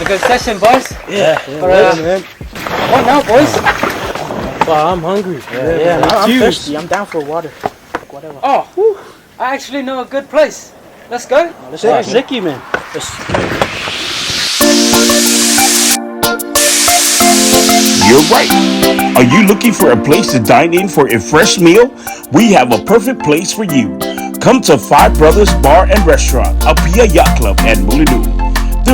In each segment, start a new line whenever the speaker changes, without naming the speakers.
a good session, boys.
Yeah.
Man. What now, boys?
Wow, I'm hungry.
I'm thirsty. I'm down for water. Whatever.
Oh, I actually know a good place. Let's go.
Let's go. Zicky, man.
You're right. Are you looking for a place to dine in for a fresh meal? We have a perfect place for you. Come to Five Brothers Bar and Restaurant, Apia Yacht Club, and Mulinuu.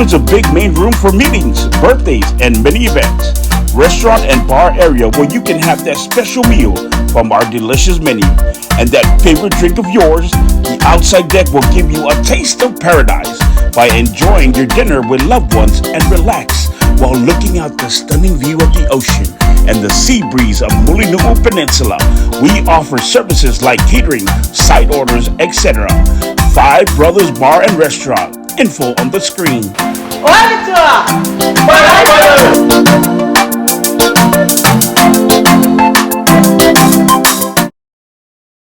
There's a big main room for meetings, birthdays, and many events. Restaurant and bar area where you can have that special meal from our delicious menu. And that favorite drink of yours, the outside deck will give you a taste of paradise by enjoying your dinner with loved ones and relax while looking out the stunning view of the ocean and the sea breeze of Mulinuu Peninsula. We offer services like catering, side orders, etc. Five Brothers Bar and Restaurant. Info on the screen.
What?